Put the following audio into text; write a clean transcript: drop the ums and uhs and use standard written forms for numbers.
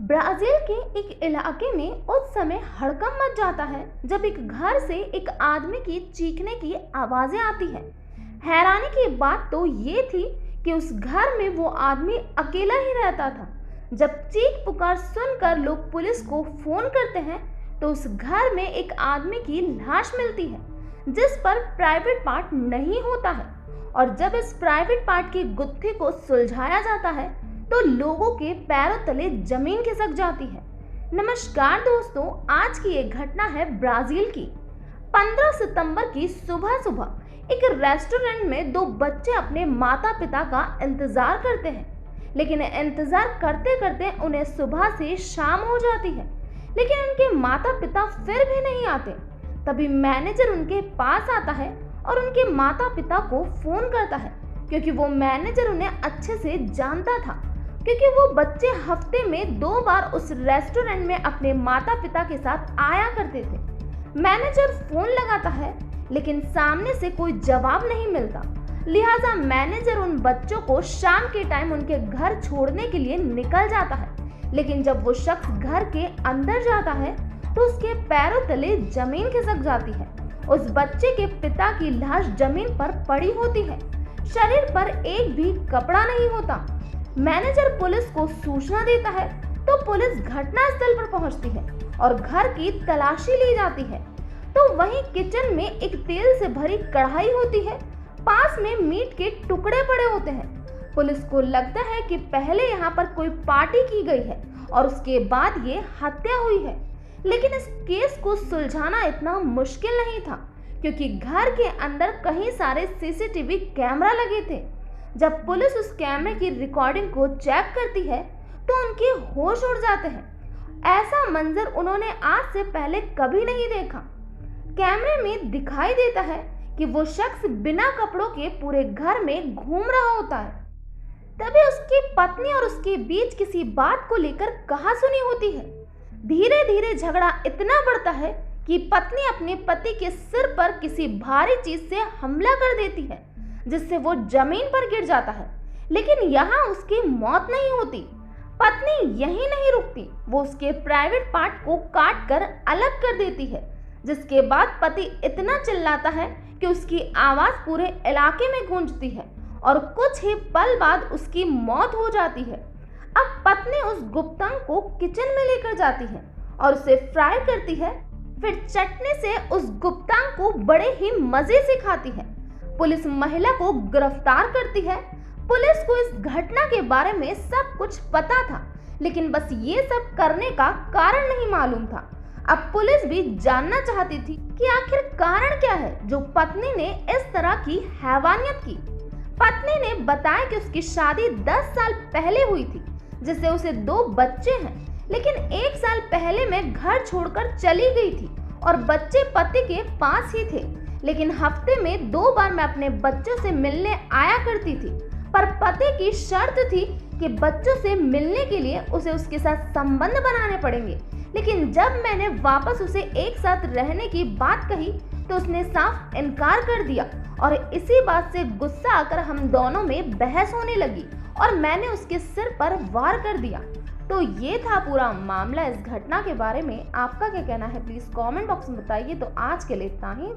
Brazil के एक इलाके में उस समय हड़कंप मच जाता है जब एक घर से एक आदमी की चीखने की आवाजें आती है। हैरानी की बात तो ये थी कि उस घर में वो आदमी अकेला ही रहता था। जब चीख पुकार सुनकर लोग पुलिस को फोन करते हैं तो उस घर में एक आदमी की लाश मिलती है जिस पर प्राइवेट पार्ट नहीं होता है। और जब इस प्राइवेट पार्ट की गुत्थी को सुलझाया जाता है तो लोगों के पैरों तले जमीन खिसक जाती है। नमस्कार दोस्तों, आज की ये घटना है ब्राजील की। 15 सितंबर की सुबह सुबह एक रेस्टोरेंट में दो बच्चे अपने माता पिता का इंतजार करते हैं, लेकिन इंतजार करते करते उन्हें सुबह से शाम हो जाती है, लेकिन उनके माता पिता फिर भी नहीं आते। तभी मैनेजर उनके पास आता है और उनके माता पिता को फोन करता है, क्योंकि वो मैनेजर उन्हें अच्छे से जानता था, क्योंकि वो बच्चे हफ्ते में 2 बार उस रेस्टोरेंट में अपने माता पिता के साथ आया करते थे। मैनेजर फोन लगाता है लेकिन सामने से कोई जवाब नहीं मिलता, लिहाजा मैनेजर उन बच्चों को शाम के टाइम उनके घर छोड़ने के लिए निकल जाता है। लेकिन जब वो शख्स घर के अंदर जाता है तो उसके पैरों तले जमीन खिसक जाती है। उस बच्चे के पिता की लाश जमीन पर पड़ी होती है, शरीर पर एक भी कपड़ा नहीं होता। मैनेजर पुलिस को सूचना देता है तो पुलिस घटनास्थल पर पहुंचती है और घर की तलाशी ली जाती है। तो वहीं किचन में एक तेल से भरी कढ़ाई होती है, पास में मीट के टुकड़े पड़े होते हैं। पुलिस को लगता है कि पहले यहाँ पर कोई पार्टी की गई है और उसके बाद ये हत्या हुई है। लेकिन इस केस को सुलझाना इतना मुश्किल नहीं था, क्योंकि घर के अंदर कई सारे सीसीटीवी कैमरा लगे थे। जब पुलिस उस कैमरे की रिकॉर्डिंग को चेक करती है तो उनके होश उड़ जाते हैं। ऐसा मंजर उन्होंने आज से पहले कभी नहीं देखा। कैमरे में दिखाई देता है कि वो शख्स बिना कपड़ों के पूरे घर में घूम रहा होता है। तभी उसकी पत्नी और उसके बीच किसी बात को लेकर कहासुनी होती है। धीरे धीरे झगड़ा इतना बढ़ता है कि पत्नी अपने पति के सिर पर किसी भारी चीज से हमला कर देती है, जिससे वो जमीन पर गिर जाता है। लेकिन यहाँ उसकी मौत नहीं होती। पत्नी यहीं नहीं रुकती, वो उसके प्राइवेट पार्ट को काट कर अलग कर देती है, जिसके बाद पति इतना चिल्लाता है कि उसकी आवाज पूरे इलाके में गूंजती है और कुछ ही पल बाद उसकी मौत हो जाती है। अब पत्नी उस गुप्तांग को किचन में लेकर जाती है और उसे फ्राई करती है, फिर चटनी से उस गुप्तांग को बड़े ही मजे से खाती है। पुलिस महिला को गिरफ्तार करती है। पुलिस को इस घटना के बारे में सब कुछ पता था, लेकिन बस ये सब करने का कारण नहीं मालूम था। अब पुलिस भी जानना चाहती थी कि आखिर कारण क्या है जो पत्नी ने इस तरह की हैवानियत की। पत्नी ने बताया कि उसकी शादी 10 साल पहले हुई थी, जिससे उसे 2 बच्चे हैं, लेकिन 1 साल पहले मैं घर छोड़कर चली गई थी और बच्चे पति के पास ही थे। लेकिन हफ्ते में 2 बार मैं अपने बच्चों से मिलने आया करती थी, पर पति की शर्त थी कि बच्चों से मिलने के लिए उसे उसके साथ संबंध बनाने पड़ेंगे। लेकिन जब मैंने वापस उसे एक साथ रहने की बात कही तो उसने साफ इनकार कर दिया और इसी बात से गुस्सा आकर हम दोनों में बहस होने लगी और मैंने उसके सिर पर वार कर दिया। तो ये था पूरा मामला। इस घटना के बारे में आपका क्या कहना है, प्लीज कमेंट बॉक्स में बताइए। तो आज के लिए इतना ही।